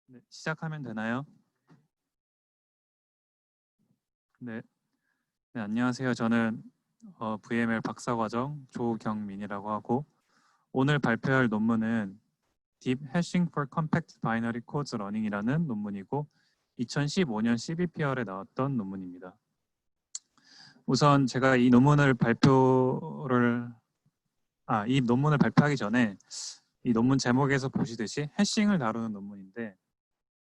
네, 시작하면 되나요? 네, 네, 안녕하세요. 저는 VML 박사과정 조경민이라고 하고 오늘 발표할 논문은 Deep Hashing for Compact Binary Codes Running이라는 논문이고 2015년 CBPR에 나왔던 논문입니다. 우선 제가 이 논문을 발표하기 전에 이 논문 제목에서 보시듯이 해싱을 다루는 논문인데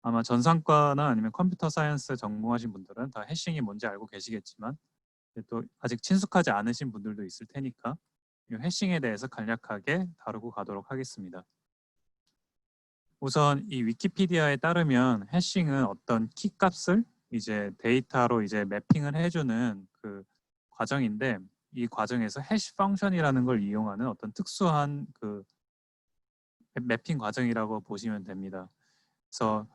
아마 전산과나 아니면 컴퓨터 사이언스 전공하신 분들은 다 해싱이 뭔지 알고 계시겠지만 또 아직 친숙하지 않으신 분들도 있을 테니까 이 해싱에 대해서 간략하게 다루고 가도록 하겠습니다. 우선 이 위키피디아에 따르면 해싱은 어떤 키 값을 이제 데이터로 이제 매핑을 해주는 그 과정인데 이 과정에서 해시 펑션이라는 걸 이용하는 어떤 특수한 그 매핑 과정이라고 보시면 됩니다. 그래서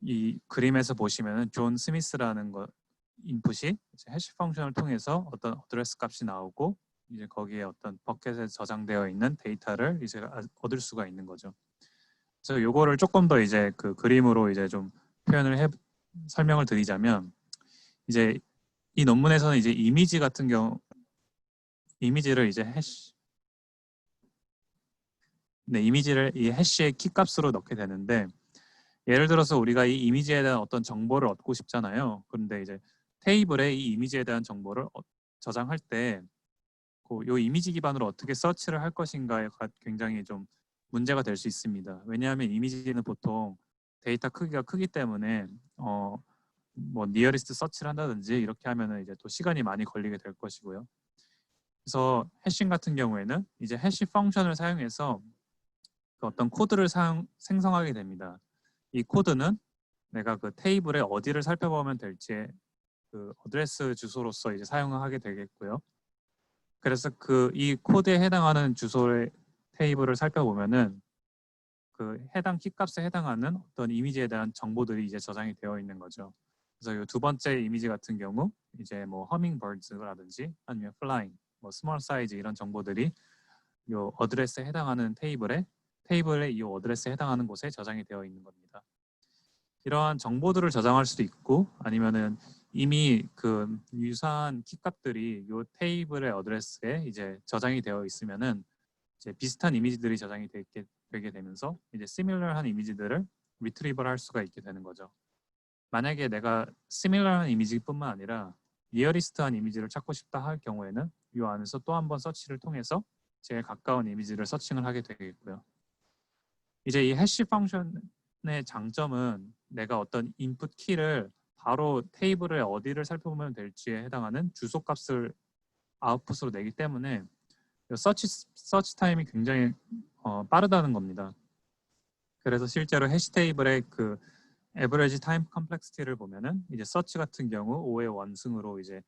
이 그림에서 보시면은 존 스미스라는 거 인풋이 이제 해시 펑션을 통해서 어떤 어드레스 값이 나오고 이제 거기에 어떤 버켓에 저장되어 있는 데이터를 이제 얻을 수가 있는 거죠. 그래서 요거를 조금 더 이제 그 그림으로 이제 좀 설명을 드리자면 이제 이 논문에서는 이제 이미지 같은 경우 이미지를 이제 이미지를 이 해시의 키 값으로 넣게 되는데 예를 들어서 우리가 이 이미지에 대한 어떤 정보를 얻고 싶잖아요. 그런데 이제 테이블에 이 이미지에 대한 정보를 저장할 때 이 이미지 기반으로 어떻게 서치를 할 것인가가 굉장히 좀 문제가 될 수 있습니다. 왜냐하면 이미지는 보통 데이터 크기가 크기 때문에 뭐 니어리스트 서치를 한다든지 이렇게 하면은 이제 또 시간이 많이 걸리게 될 것이고요. 그래서 해싱 같은 경우에는 이제 해시 펑션을 사용해서 그 어떤 코드를 생성하게 됩니다. 이 코드는 내가 그 테이블에 어디를 살펴보면 될지 그 어드레스 주소로서 이제 사용을 하게 되겠고요. 그래서 그 이 코드에 해당하는 주소의 테이블을 살펴보면은 그 해당 키값에 해당하는 어떤 이미지에 대한 정보들이 이제 저장이 되어 있는 거죠. 그래서 이 두 번째 이미지 같은 경우 이제 뭐 허밍버드라든지 아니면 플라잉, 뭐 스몰 사이즈 이런 정보들이 이 어드레스에 해당하는 테이블의 이 어드레스에 해당하는 곳에 저장이 되어 있는 겁니다. 이러한 정보들을 저장할 수도 있고 아니면은 이미 그 유사한 키값들이 이 테이블의 어드레스에 이제 저장이 되어 있으면은 이제 비슷한 이미지들이 저장이 되게 되면서 이제 시밀러한 이미지들을 리트리버를 할 수가 있게 되는 거죠. 만약에 내가 시밀러한 이미지뿐만 아니라 리어리스트한 이미지를 찾고 싶다 할 경우에는 이 안에서 또 한 번 서치를 통해서 제일 가까운 이미지를 서칭을 하게 되겠고요. 이제 이 해시 펑션의 장점은 내가 어떤 인풋 키를 바로 테이블에 어디를 살펴보면 될지에 해당하는 주소 값을 아웃풋으로 내기 때문에 서치 타임이 굉장히 빠르다는 겁니다. 그래서 실제로 해시 테이블의 그 에버리지 타임 컴플렉시티를 보면은 이제 서치 같은 경우 5의 원승으로 이제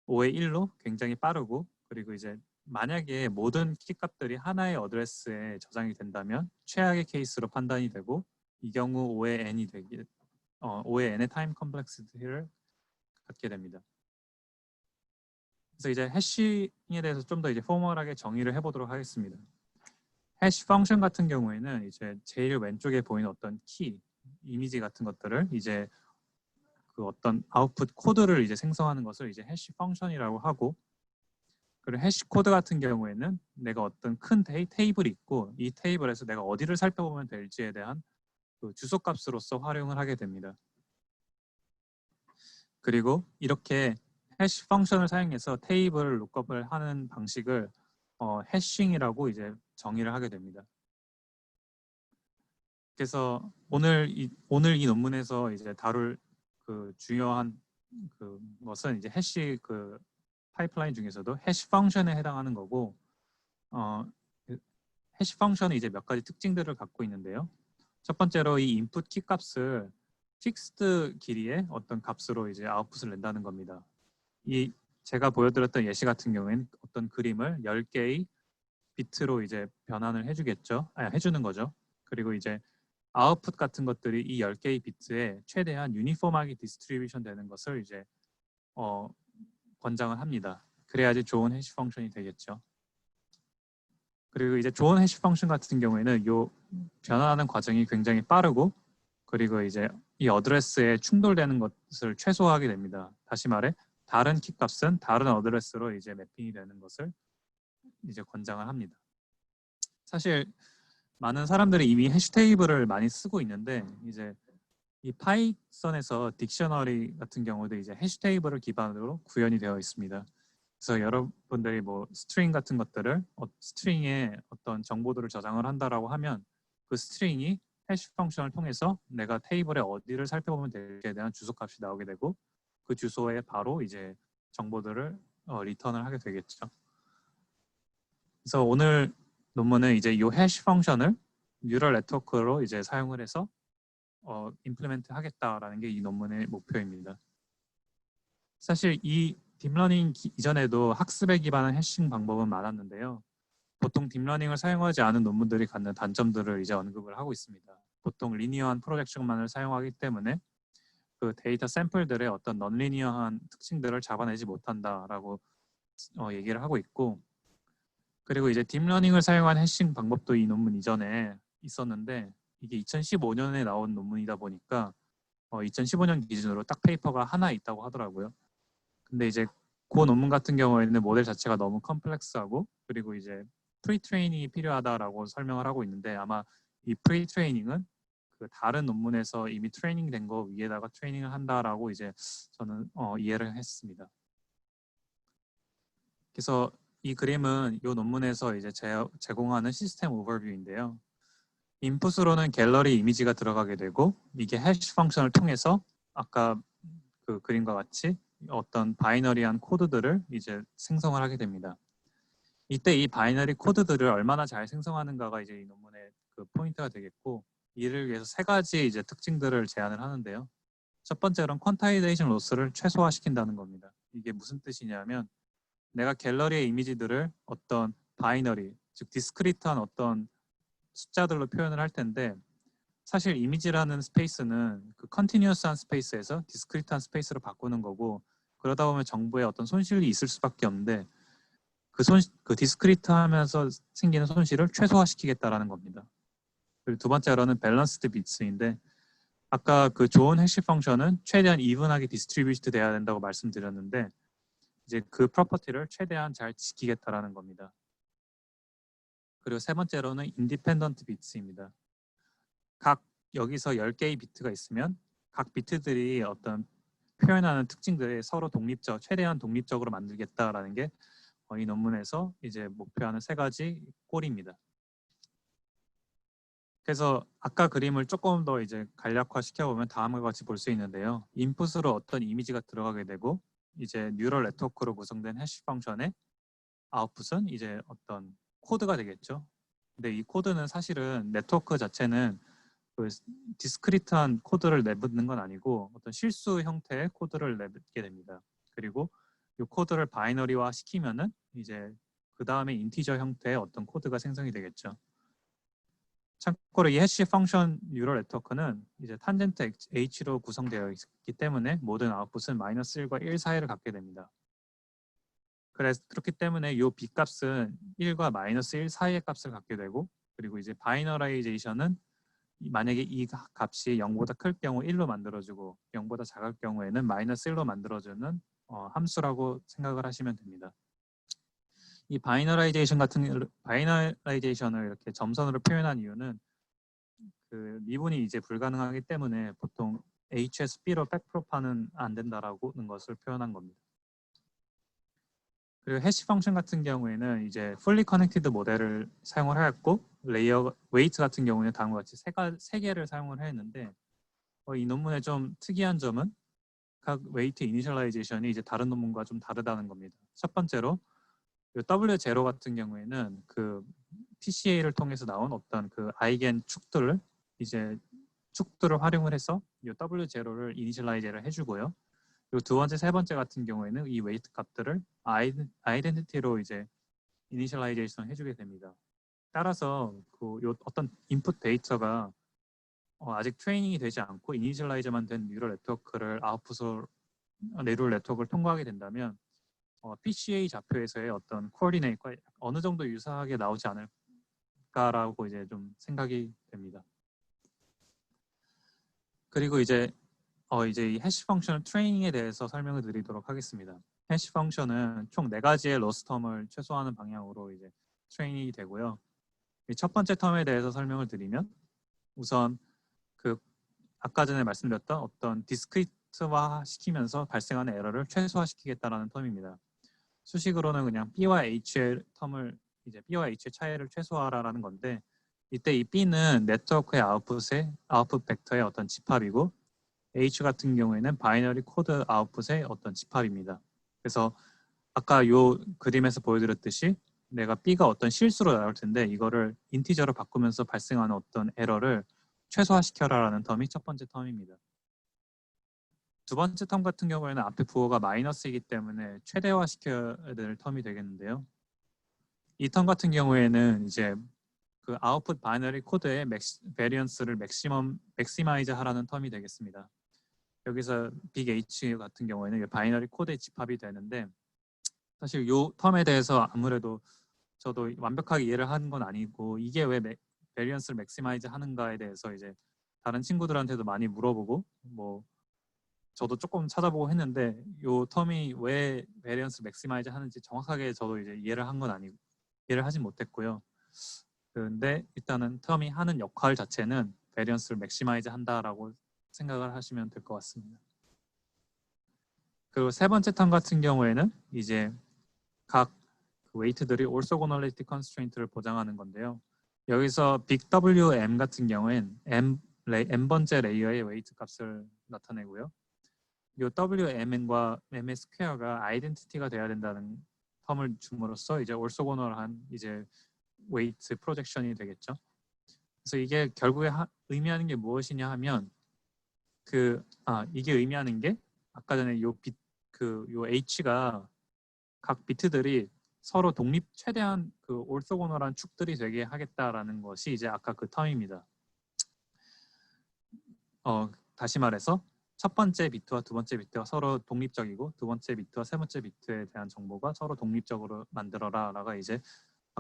5의 1로 굉장히 빠르고 그리고 이제 만약에 모든 키값들이 하나의 어드레스에 저장이 된다면 최악의 케이스로 판단이 되고 이 경우 5의 n의 타임 컴플렉시티를 갖게 됩니다. 그래서 이제 해싱에 대해서 좀 더 이제 포멀하게 정의를 해보도록 하겠습니다. 해시 펑션 같은 경우에는 이제 제일 왼쪽에 보이는 어떤 키, 이미지 같은 것들을 이제 그 어떤 아웃풋 코드를 이제 생성하는 것을 이제 해시 펑션이라고 하고 그리고 해시 코드 같은 경우에는 내가 어떤 큰 테이블이 있고 이 테이블에서 내가 어디를 살펴보면 될지에 대한 그 주소 값으로서 활용을 하게 됩니다. 그리고 이렇게 해시 펑션을 사용해서 테이블 룩업을 하는 방식을 해싱이라고 이제 정의를 하게 됩니다. 그래서 오늘 이 논문에서 이제 다룰 그 중요한 그 것은 이제 해시 그 파이프라인 중에서도 해시 펑션에 해당하는 거고 해시 펑션은 이제 몇 가지 특징들을 갖고 있는데요. 첫 번째로 이 인풋 키 값을 픽스드 길이의 어떤 값으로 이제 아웃풋을 낸다는 겁니다. 이 제가 보여드렸던 예시 같은 경우에는 어떤 그림을 10개의 비트로 이제 변환을 해주는 거죠. 그리고 이제 아웃풋 같은 것들이 이 10개의 비트에 최대한 유니폼하게 디스트리뷰션 되는 것을 이제 권장을 합니다. 그래야지 좋은 해시 펑션이 되겠죠. 그리고 이제 좋은 해시 펑션 같은 경우에는 이 변화하는 과정이 굉장히 빠르고 그리고 이제 이 어드레스에 충돌되는 것을 최소화하게 됩니다. 다시 말해 다른 키 값은 다른 어드레스로 이제 매핑이 되는 것을 이제 권장을 합니다. 사실 많은 사람들이 이미 해시 테이블을 많이 쓰고 있는데 이제 이 파이썬에서 딕셔너리 같은 경우도 이제 해시 테이블을 기반으로 구현이 되어 있습니다. 그래서 여러분들이 뭐 스트링 같은 것들을 스트링에 어떤 정보들을 저장을 한다라고 하면 그 스트링이 해시 펑션을 통해서 내가 테이블에 어디를 살펴보면 될지에 대한 주소값이 나오게 되고 그 주소에 바로 이제 정보들을 리턴을 하게 되겠죠. 그래서 오늘 논문은 이제 이 해시 펑션을 뉴럴 네트워크로 이제 사용을 해서 임플리멘트 하겠다라는 게 이 논문의 목표입니다. 사실 이 딥러닝 이전에도 학습에 기반한 해싱 방법은 많았는데요. 보통 딥러닝을 사용하지 않은 논문들이 갖는 단점들을 이제 언급을 하고 있습니다. 보통 리니어한 프로젝션만을 사용하기 때문에 그 데이터 샘플들의 어떤 넌리니어한 특징들을 잡아내지 못한다라고 얘기를 하고 있고, 그리고 이제 딥러닝을 사용한 해싱 방법도 이 논문 이전에 있었는데 이게 2015년에 나온 논문이다 보니까 2015년 기준으로 딱 페이퍼가 하나 있다고 하더라고요. 근데 이제 그 논문 같은 경우에는 모델 자체가 너무 컴플렉스하고 그리고 이제 프리트레이닝이 필요하다라고 설명을 하고 있는데 아마 이 프리트레이닝은 그 다른 논문에서 이미 트레이닝 된 거 위에다가 트레이닝을 한다라고 이제 저는 이해를 했습니다. 그래서 이 그림은 이 논문에서 이제 제공하는 시스템 오버뷰인데요. 인풋으로는 갤러리 이미지가 들어가게 되고 이게 해시 펑션을 통해서 아까 그 그림과 같이 어떤 바이너리한 코드들을 이제 생성을 하게 됩니다. 이때 이 바이너리 코드들을 얼마나 잘 생성하는가가 이제 이 논문의 그 포인트가 되겠고 이를 위해서 세 가지 이제 특징들을 제안을 하는데요. 첫 번째로는 퀀타이제이션 로스를 최소화시킨다는 겁니다. 이게 무슨 뜻이냐면 내가 갤러리의 이미지들을 어떤 바이너리, 즉 디스크리트한 어떤 숫자들로 표현을 할 텐데 사실 이미지라는 스페이스는 그 컨티뉴어스한 스페이스에서 디스크리트한 스페이스로 바꾸는 거고 그러다 보면 정보에 어떤 손실이 있을 수밖에 없는데 그 디스크리트하면서 생기는 손실을 최소화시키겠다라는 겁니다. 그리고 두 번째로는 밸런스드 비트인데 아까 그 좋은 해시 펑션은 최대한 이분하게 디스트리뷰트 돼야 된다고 말씀드렸는데 이제 그 프로퍼티를 최대한 잘 지키겠다라는 겁니다. 그리고 세 번째로는 인디펜던트 비트입니다. 각 여기서 10개의 비트가 있으면 각 비트들이 어떤 표현하는 특징들이 서로 최대한 독립적으로 만들겠다라는 게 이 논문에서 이제 목표하는 세 가지 꼴입니다. 그래서 아까 그림을 조금 더 이제 간략화 시켜보면 다음과 같이 볼 수 있는데요. 인풋으로 어떤 이미지가 들어가게 되고 이제 뉴럴 네트워크로 구성된 해시 펑션의 아웃풋은 이제 어떤 코드가 되겠죠. 근데 이 코드는 사실은 네트워크 자체는 그 디스크리트한 코드를 내붓는 건 아니고 어떤 실수 형태의 코드를 내붓게 됩니다. 그리고 이 코드를 바이너리화 시키면은 이제 그 다음에 인티저 형태의 어떤 코드가 생성이 되겠죠. 참고로 이 해시 펑션 뉴럴 네트워크는 이제 탄젠트 h로 구성되어 있기 때문에 모든 아웃풋은 -1과 1 사이를 갖게 됩니다. 그래서 그렇기 때문에 이 b 값은 1과 -1 사이의 값을 갖게 되고 그리고 이제 바이너라이제이션은 만약에 이 값이 0보다 클 경우 1로 만들어주고 0보다 작을 경우에는 -1로 만들어주는 함수라고 생각을 하시면 됩니다. 이 바이너라이제이션을 이렇게 점선으로 표현한 이유는 그 미분이 이제 불가능하기 때문에 보통 HSB로 백프로파는 안 된다라고는 것을 표현한 겁니다. 그리고 해시 펑션 같은 경우에는 이제 fully connected 모델을 사용을 하였고 레이어 웨이트 같은 경우는 다음과 같이 세 개를 사용을 했는데 이 논문의 좀 특이한 점은 각 웨이트 이니셜라이제이션이 이제 다른 논문과 좀 다르다는 겁니다. 첫 번째로 W0 같은 경우에는 그 PCA를 통해서 나온 어떤 그 아이겐 축들을 활용을 해서 이 W0를 이니셜라이제를 해주고요. 그리고 두 번째, 세 번째 같은 경우에는 이 웨이트 값들을 아이덴티티로 이제 이니셜라이제이션 해주게 됩니다. 따라서 어떤 인풋 데이터가 아직 트레이닝이 되지 않고 이니셜라이즈만 된 뉴럴 네트워크를 아웃풋으로 뉴럴 네트워크를 통과하게 된다면 PCA 좌표에서의 어떤 코어디네이트가 어느 정도 유사하게 나오지 않을까라고 이제 좀 생각이 됩니다. 그리고 이제 이 해시 펑션 트레이닝에 대해서 설명을 드리도록 하겠습니다. 해시 펑션은 총 4가지의 로스 텀을 최소화하는 방향으로 이제 트레이닝이 되고요. 이 첫 번째 텀에 대해서 설명을 드리면 우선 그 아까 전에 말씀드렸던 어떤 디스크리트화 시키면서 발생하는 에러를 최소화시키겠다라는 텀입니다. 수식으로는 그냥 B와 H의 텀을 이제 B와 H의 차이를 최소화하라는 건데 이때 이 B는 네트워크의 아웃풋 벡터의 어떤 집합이고 H 같은 경우에는 바이너리 코드 아웃풋의 어떤 집합입니다. 그래서 아까 요 그림에서 보여드렸듯이 내가 B가 어떤 실수로 나올 텐데 이거를 인티저로 바꾸면서 발생하는 어떤 에러를 최소화시켜라라는 텀이 첫 번째 텀입니다. 두 번째 텀 같은 경우에는 앞에 부호가 마이너스이기 때문에 최대화시켜야 될 텀이 되겠는데요. 이 텀 같은 경우에는 이제 그 아웃풋 바이너리 코드의 베리언스를 맥시마이즈 하라는 텀이 되겠습니다. 여기서 빅 H 같은 경우에는 바이너리 코드의 집합이 되는데 사실 이 텀에 대해서 아무래도 저도 완벽하게 이해를 하는 건 아니고 이게 왜 베리언스를 맥시마이즈 하는가에 대해서 이제 다른 친구들한테도 많이 물어보고 뭐 저도 조금 찾아보고 했는데 이 텀이 왜 베리언스 맥시마이즈 하는지 정확하게 저도 이제 이해를 한 건 아니고 이해를 하진 못했고요. 그런데 일단은 텀이 하는 역할 자체는 베리언스를 맥시마이즈 한다라고 생각을 하시면 될 것 같습니다. 그리고 세 번째 텀 같은 경우에는 이제 각 웨이트들이 orthogonality constraint를 보장하는 건데요. 여기서 빅 WM 같은 경우엔 m번째 레이어의 웨이트 값을 나타내고요. 이 WMN과 MN 스퀘어가 아이덴티티가 돼야 된다는 텀을 줌으로써 이제 orthogonal한 이제 웨이트 프로젝션이 되겠죠. 그래서 이게 결국에 의미하는 게 무엇이냐 하면 이게 의미하는 게 아까 전에 요 H가 각 비트들이 서로 최대한 그 orthogonal한 축들이 되게 하겠다라는 것이 이제 아까 그 텀입니다. 다시 말해서 첫 번째 비트와 두 번째 비트가 서로 독립적이고 두 번째 비트와 세 번째 비트에 대한 정보가 서로 독립적으로 만들어라라가 이제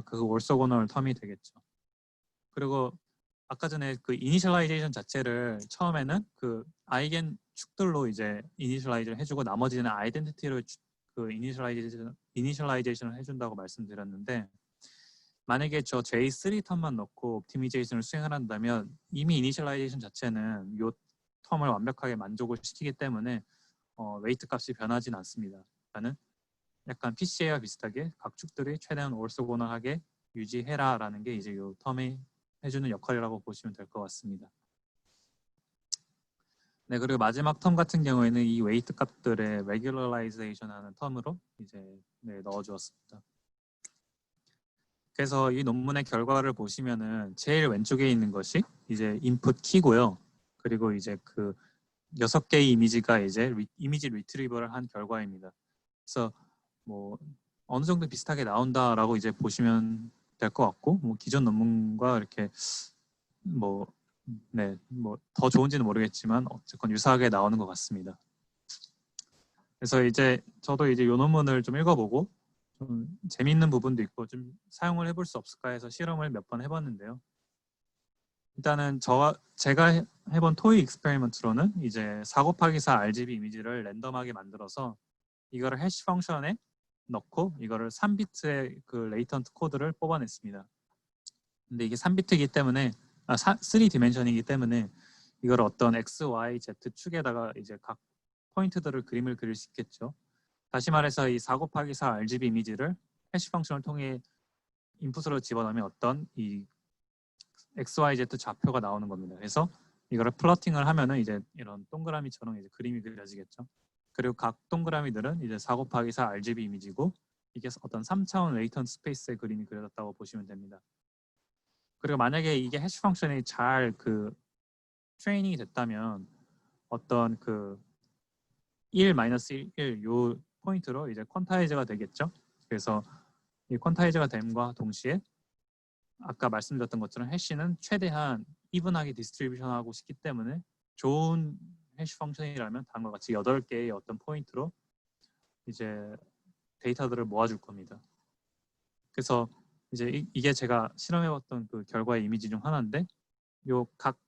그 orthogonal 텀이 되겠죠. 그리고 아까 전에 그 이니셜라이제이션 자체를 처음에는 그 아이겐 축들로 이제 이니셜라이즈를 해주고 나머지는 아이덴티티로 그 이니셜라이제이션을 해준다고 말씀드렸는데 만약에 저 J3 텀만 넣고 옵티미제이션을 수행을 한다면 이미 이니셜라이제이션 자체는 이 텀을 완벽하게 만족을 시키기 때문에 웨이트 값이 변하진 않습니다. 라는 약간 PCA와 비슷하게 각 축들이 최대한 orthogonal하게 유지해라라는 게 이제 이 텀이 해주는 역할이라고 보시면 될 것 같습니다. 네, 그리고 마지막 텀 같은 경우에는 이 웨이트 값들의 regularization 하는 텀으로 이제 넣어주었습니다. 그래서 이 논문의 결과를 보시면은 제일 왼쪽에 있는 것이 이제 인풋 키고요. 그리고 이제 그 6개의 이미지가 이제 이미지 리트리버를 한 결과입니다. 그래서 뭐 어느 정도 비슷하게 나온다라고 이제 보시면 될 것 같고 뭐 기존 논문과 이렇게 뭐 더 좋은지는 모르겠지만 어쨌건 유사하게 나오는 것 같습니다. 그래서 이제 저도 이제 이 논문을 좀 읽어보고 좀 재미있는 부분도 있고 좀 사용을 해볼 수 없을까 해서 실험을 몇 번 해봤는데요. 일단은 제가 해본 토익 익스페리먼트로는 이제 4 곱하기 4 RGB 이미지를 랜덤하게 만들어서 이거를 해시 펑션에 넣고 이거를 3비트의 그 레이턴트 코드를 뽑아냈습니다. 근데 이게 3비트이기 때문에 3디멘션이기 때문에 이걸 어떤 X, Y, Z 축에다가 이제 각 포인트들을 그림을 그릴 수 있겠죠. 다시 말해서 이 4 곱하기 4 RGB 이미지를 해시 펑션을 통해 인풋으로 집어넣으면 어떤 이 XYZ 좌표가 나오는 겁니다. 그래서 이거를 플러팅을 하면은 이제 이런 동그라미처럼 이제 그림이 그려지겠죠. 그리고 각 동그라미들은 이제 4 곱하기 4 RGB 이미지고 이게 어떤 3차원 레이턴트 스페이스의 그림이 그려졌다고 보시면 됩니다. 그리고 만약에 이게 해시 펑션이 잘 그 트레이닝이 됐다면 어떤 그 1-1 요 포인트로 이제 퀀타이즈가 되겠죠. 그래서 이 퀀타이즈가 됨과 동시에 아까 말씀드렸던 것처럼 해시는 최대한 이분하게 디스트리뷰션하고 싶기 때문에 좋은 해시 펑션이라면 다음과 같이 8개의 어떤 포인트로 이제 데이터들을 모아줄 겁니다. 그래서 이제 이게 제가 실험해봤던 그 결과의 이미지 중 하나인데 요 각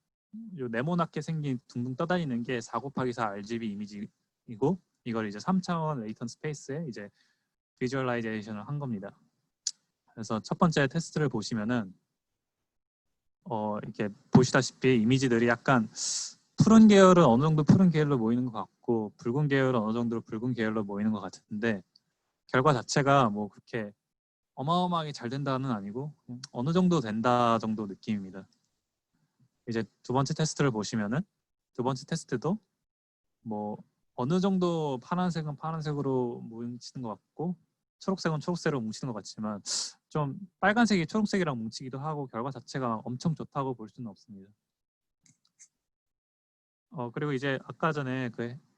요 네모나게 생긴 둥둥 떠다니는 게 4 곱하기 4 RGB 이미지이고 이걸 이제 3차원 레이턴 스페이스에 이제 비주얼라이제이션을 한 겁니다. 그래서 첫 번째 테스트를 보시면은 이렇게 보시다시피 이미지들이 약간 푸른 계열은 어느 정도 푸른 계열로 모이는 것 같고 붉은 계열은 어느 정도 붉은 계열로 모이는 것 같은데 결과 자체가 뭐 그렇게 어마어마하게 잘 된다는 아니고 그냥 어느 정도 된다 정도 느낌입니다. 이제 두 번째 테스트를 보시면은 두 번째 테스트도 뭐 어느 정도 파란색은 파란색으로 뭉치는 것 같고 초록색은 초록색으로 뭉치는 것 같지만 좀 빨간색이 초록색이랑 뭉치기도 하고 결과 자체가 엄청 좋다고 볼 수는 없습니다. 그리고 이제 아까 전에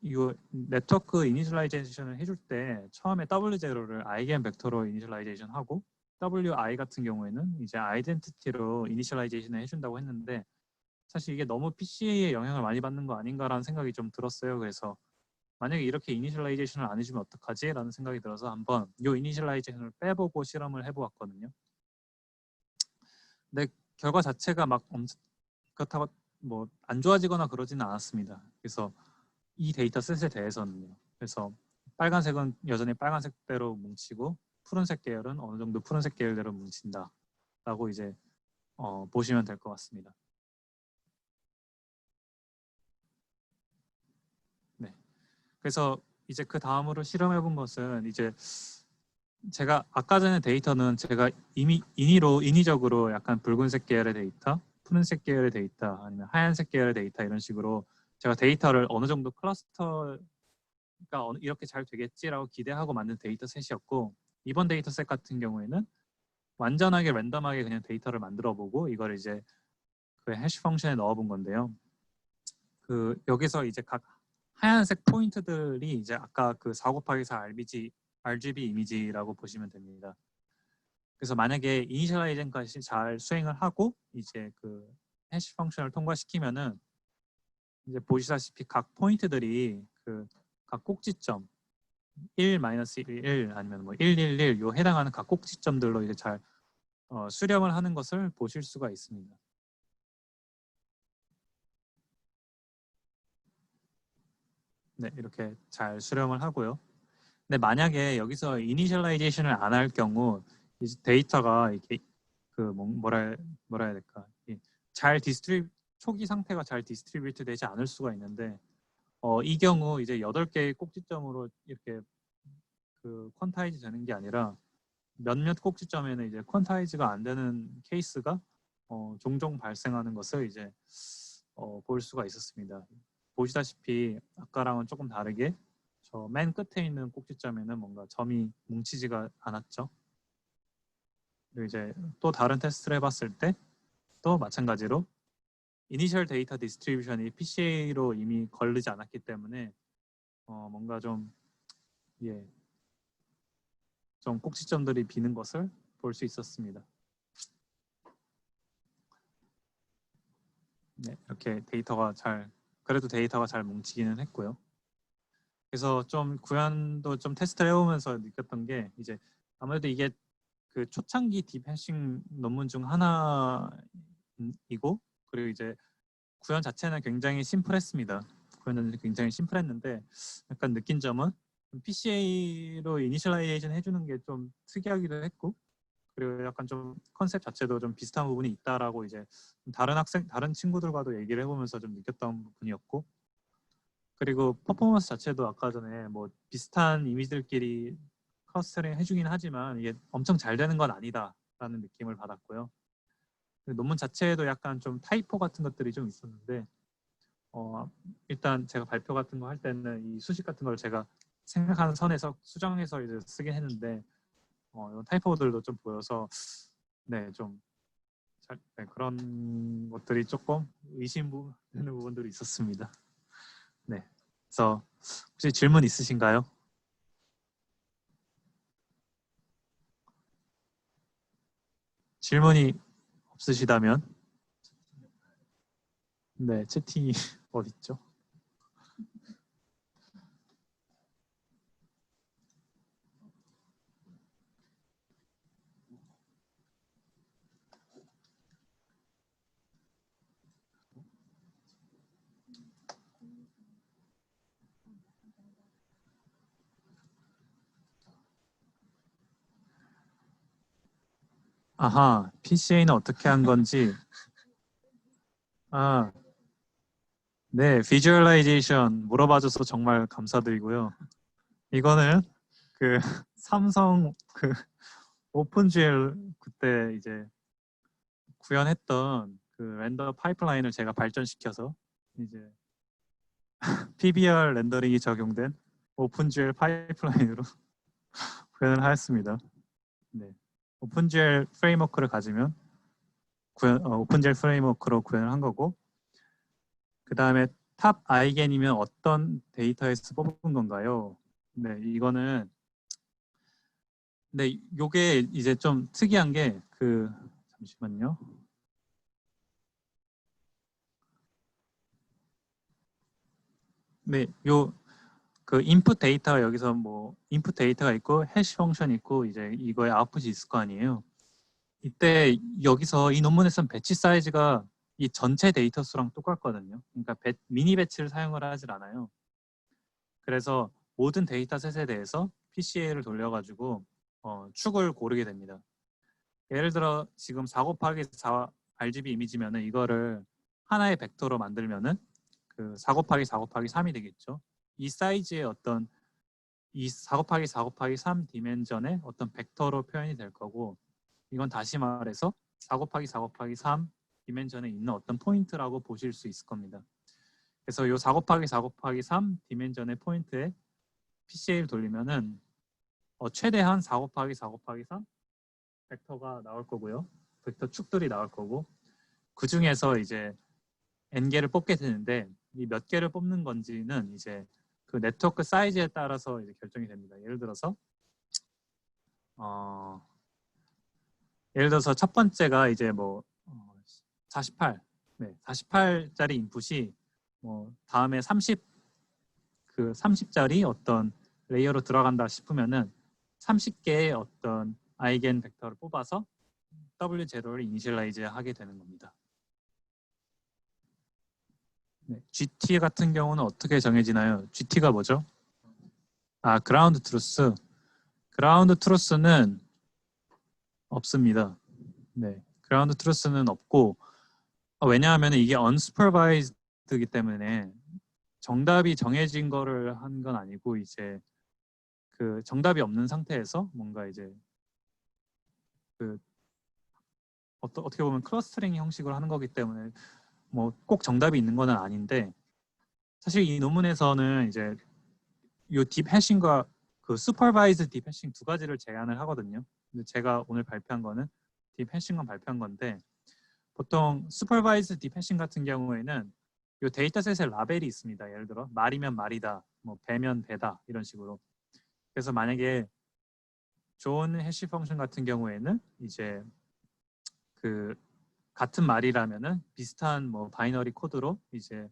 이거 네트워크 이니셜라이제이션을 해줄 때 처음에 W0를 아이겐 벡터로 이니셜라이제이션 하고 WI 같은 경우에는 이제 아이덴티티로 이니셜라이제이션을 해준다고 했는데 사실 이게 너무 PCA에 영향을 많이 받는 거 아닌가라는 생각이 좀 들었어요. 그래서 만약에 이렇게 이니셜라이제이션을 안 해주면 어떡하지? 라는 생각이 들어서 한번 이 이니셜라이제이션을 빼보고 실험을 해보았거든요. 근데 결과 자체가 막 그렇다고 뭐 안 좋아지거나 그러지는 않았습니다. 그래서 이 데이터셋에 대해서는요. 그래서 빨간색은 여전히 빨간색대로 뭉치고 푸른색 계열은 어느 정도 푸른색 계열대로 뭉친다. 라고 이제 보시면 될 것 같습니다. 네. 그래서 이제 그 다음으로 실험해 본 것은 이제 제가 아까 전에 데이터는 제가 이미 인위적으로 약간 붉은색 계열의 데이터, 푸른색 계열의 데이터, 아니면 하얀색 계열의 데이터 이런 식으로 제가 데이터를 어느 정도 클러스터가 이렇게 잘 되겠지라고 기대하고 만든 데이터셋이었고 이번 데이터셋 같은 경우에는 완전하게 랜덤하게 그냥 데이터를 만들어 보고 이걸 이제 그 해시 펑션에 넣어 본 건데요. 그 여기서 이제 각 하얀색 포인트들이 이제 아까 그 4 곱하기 4 RGB 이미지라고 보시면 됩니다. 그래서 만약에 이니셜라이젠까지 잘 수행을 하고 이제 그 해시 펑션을 통과시키면은 이제 보시다시피 각 포인트들이 그 각 꼭지점 1-1 아니면 뭐 111 요 해당하는 각 꼭지점들로 이제 잘 수렴을 하는 것을 보실 수가 있습니다. 네, 이렇게 잘 수렴을 하고요. 근데 만약에 여기서 이니셜라이제이션을 안 할 경우 이제 데이터가 이렇게 뭐라 해야 될까? 잘 초기 상태가 잘 디스트리뷰트 되지 않을 수가 있는데 이 경우 이제 8개의 꼭지점으로 이렇게 그 퀀타이즈 되는 게 아니라 몇몇 꼭지점에는 이제 퀀타이즈가 안 되는 케이스가 종종 발생하는 것을 이제 볼 수가 있었습니다. 보시다시피 아까랑은 조금 다르게 저 맨 끝에 있는 꼭지점에는 뭔가 점이 뭉치지가 않았죠. 그리고 이제 또 다른 테스트를 해봤을 때 또 마찬가지로 이니셜 데이터 디스트리뷰션이 PCA로 이미 걸리지 않았기 때문에 뭔가 예, 좀 꼭지점들이 비는 것을 볼 수 있었습니다. 네, 이렇게 그래도 데이터가 잘 뭉치기는 했고요. 그래서 좀 구현도 좀 테스트를 해보면서 느꼈던 게 이제 아무래도 이게 그 초창기 딥해싱 논문 중 하나이고 그리고 이제 구현 자체는 굉장히 심플했습니다. 구현은 굉장히 심플했는데 약간 느낀 점은 PCA로 이니셜라이제이션 해주는 게 좀 특이하기도 했고 그리고 약간 좀 컨셉 자체도 좀 비슷한 부분이 있다라고 이제 다른 친구들과도 얘기를 해보면서 좀 느꼈던 부분이었고 그리고 퍼포먼스 자체도 아까 전에 뭐 비슷한 이미지들끼리 클러스터링 해주긴 하지만 이게 엄청 잘 되는 건 아니다라는 느낌을 받았고요. 논문 자체에도 약간 좀 타이포 같은 것들이 좀 있었는데 일단 제가 발표 같은 거 할 때는 이 수식 같은 걸 제가 생각하는 선에서 수정해서 이제 쓰긴 했는데 이런 타이포들도 좀 보여서 네, 네, 그런 것들이 조금 의심되는 부분들이 있었습니다. 네, 그래서 혹시 질문 있으신가요? 질문이 없으시다면 네, 채팅이 어딨죠? 아하, PCA는 어떻게 한 건지. 아, 네, 비주얼라이제이션 물어봐줘서 정말 감사드리고요. 이거는 그 삼성 그 오픈GL 그때 이제 구현했던 그 렌더 파이프라인을 제가 발전시켜서 이제 PBR 렌더링이 적용된 오픈GL 파이프라인으로 구현을 하였습니다. 네, 오픈GL 프레임워크를 가지면 오픈GL 프레임워크로 구현을 한 거고, 그 다음에 탑 아이겐이면 어떤 데이터에서 뽑은 건가요? 네, 이거는 네, 요게 이제 좀 특이한 게 잠시만요. 네, 요 그 인풋 데이터가 여기서 뭐 인풋 데이터가 있고 해시 펑션 있고 이제 이거에 아웃풋이 있을 거 아니에요. 이때 여기서 이 논문에서는 배치 사이즈가 이 전체 데이터 수랑 똑같거든요. 그러니까 미니 배치를 사용을 하질 않아요. 그래서 모든 데이터셋에 대해서 PCA를 돌려가지고 축을 고르게 됩니다. 예를 들어 지금 4 곱하기 4 RGB 이미지면은 이거를 하나의 벡터로 만들면은 그 4 곱하기 4 곱하기 3이 되겠죠. 이 사이즈의 어떤 이 4 곱하기 4 곱하기 3 디멘전의 어떤 벡터로 표현이 될 거고, 이건 다시 말해서 4 곱하기 4 곱하기 3 디멘전에 있는 어떤 포인트라고 보실 수 있을 겁니다. 그래서 이 4 곱하기 4 곱하기 3 디멘전의 포인트에 PCA를 돌리면은 최대한 4 곱하기 4 곱하기 3 벡터가 나올 거고요. 벡터 축들이 나올 거고, 그 중에서 이제 n개를 뽑게 되는데 이 몇 개를 뽑는 건지는 이제 그 네트워크 사이즈에 따라서 이제 결정이 됩니다. 예를 들어서 첫 번째가 이제 뭐 48, 네, 48짜리 인풋이 뭐 다음에 30짜리 어떤 레이어로 들어간다 싶으면은 30개의 어떤 아이겐 벡터를 뽑아서 W0를 이니셜라이즈 하게 되는 겁니다. 네, GT 같은 경우는 어떻게 정해지나요? GT가 뭐죠? 아, 그라운드 트루스. 그라운드 트루스는 없습니다. 네, 그라운드 트루스는 없고, 왜냐하면 이게 unsupervised이기 때문에 정답이 정해진 거를 한 건 아니고, 이제 그 정답이 없는 상태에서 뭔가 이제 그 어떻게 보면 클러스터링 형식으로 하는 거기 때문에 뭐 꼭 정답이 있는 건 아닌데, 사실 이 논문에서는 이제 이 딥 해싱과 그 슈퍼바이즈 딥 해싱 두 가지를 제안을 하거든요. 근데 제가 오늘 발표한 거는 딥 해싱만 발표한 건데, 보통 슈퍼바이즈 딥 해싱 같은 경우에는 이 데이터셋에 라벨이 있습니다. 예를 들어 말이면 말이다, 뭐 배면 배다 이런 식으로. 그래서 만약에 좋은 해시 펑션 같은 경우에는 이제 그 같은 말이라면은 비슷한 뭐 바이너리 코드로 이제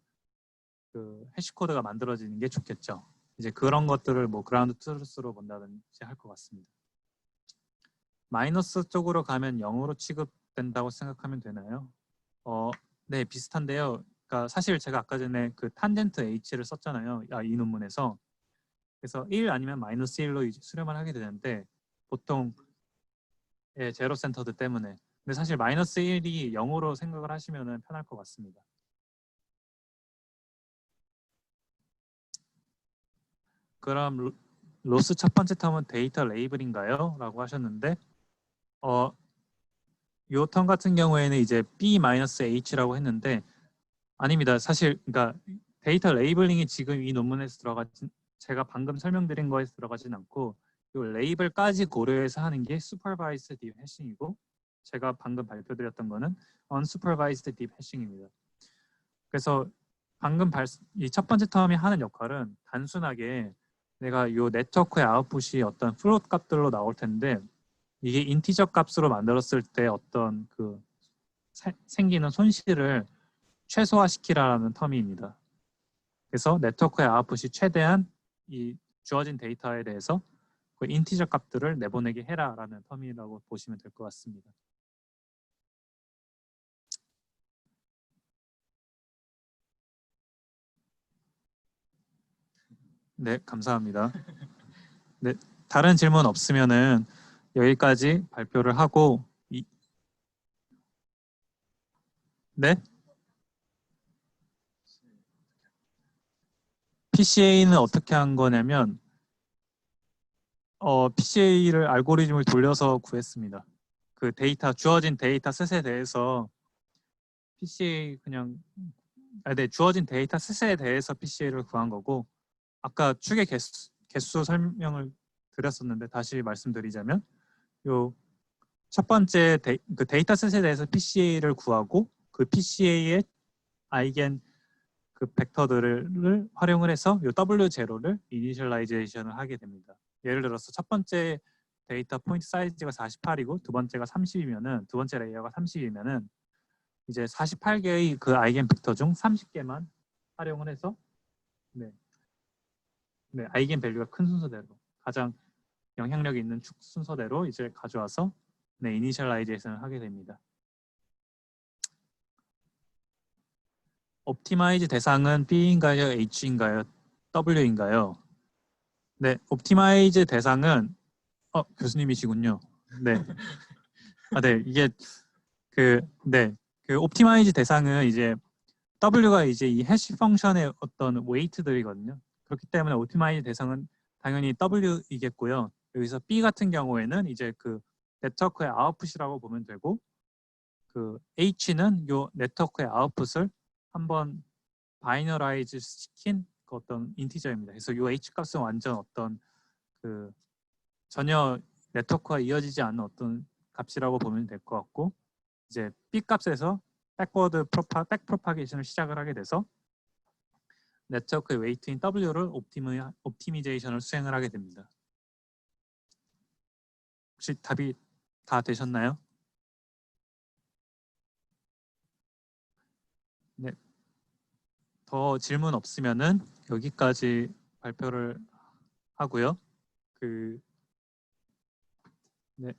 그 해시 코드가 만들어지는 게 좋겠죠. 이제 그런 것들을 뭐 그라운드 트루스로 본다든지 할 것 같습니다. 마이너스 쪽으로 가면 0으로 취급된다고 생각하면 되나요? 네, 비슷한데요. 그러니까 사실 제가 아까 전에 그 탄젠트 H를 썼잖아요. 이 논문에서. 그래서 1 아니면 마이너스 1로 이제 수렴을 하게 되는데, 보통 제로 센터드 때문에. 근데 사실 마이너스 1이 0으로 생각을 하시면 편할 것 같습니다. 그럼 로스 첫 번째 텀은 데이터 레이블인가요? 라고 하셨는데, 요 텀 같은 경우에는 이제 B-H라고 했는데, 아닙니다. 사실 그러니까 데이터 레이블링이 지금 이 논문에서 제가 방금 설명드린 거에서 들어가진 않고, 이 레이블까지 고려해서 하는 게 슈퍼바이스드 딥 해싱이고, 제가 방금 발표드렸던 거는 언슈퍼바이스드 딥 해싱입니다. 그래서 방금 이 첫 번째 텀이 하는 역할은 단순하게 내가 이 네트워크의 아웃풋이 어떤 플롯 값들로 나올 텐데, 이게 인티저 값으로 만들었을 때 어떤 그 생기는 손실을 최소화시키라는 텀입니다. 그래서 네트워크의 아웃풋이 최대한 이 주어진 데이터에 대해서 그 인티저 값들을 내보내게 해라라는 텀이라고 보시면 될 것 같습니다. 네, 감사합니다. 네, 다른 질문 없으면은 여기까지 발표를 하고 네? PCA는 어떻게 한 거냐면 PCA를 알고리즘을 돌려서 구했습니다. 그 데이터 주어진 데이터 셋에 대해서 PCA 그냥 네, 주어진 데이터 셋에 대해서 PCA를 구한 거고 아까 추계 개수 설명을 드렸었는데 다시 말씀드리자면 요 첫 번째 그 데이터 셋에 대해서 PCA를 구하고 그 PCA의 아이겐 그 벡터들을 활용을 해서 요 W0를 이니셜라이제이션을 하게 됩니다. 예를 들어서 첫 번째 데이터 포인트 사이즈가 48이고 두 번째가 30이면은 두 번째 레이어가 30이면은 이제 48개의 그 아이겐 벡터 중 30개만 활용을 해서 네, 아이겐 밸류가 큰 순서대로 가장 영향력이 있는 축 순서대로 이제 가져와서 네, 이니셜라이제이션을 하게 됩니다. 옵티마이즈 대상은 B인가요? H인가요? W인가요? 네, 옵티마이즈 대상은 교수님이시군요. 네. 네, 이게 그 옵티마이즈 대상은 이제 W가 이제 이 해시 펑션의 어떤 웨이트들이거든요. 그렇기 때문에 옵티마이즈 대상은 당연히 W이겠고요. 여기서 B 같은 경우에는 이제 그 네트워크의 아웃풋이라고 보면 되고 그 H는 요 네트워크의 아웃풋을 한번 바이너라이즈 시킨 그 어떤 인티저입니다. 그래서 요 H 값은 완전 어떤 그 전혀 네트워크와 이어지지 않는 어떤 값이라고 보면 될 것 같고 이제 B 값에서 백 프로파게이션을 시작을 하게 돼서 네트워크의 웨이트인 W를 옵티미제이션을 수행을 하게 됩니다. 혹시 답이 다 되셨나요? 네. 더 질문 없으면은 여기까지 발표를 하고요. 그 네.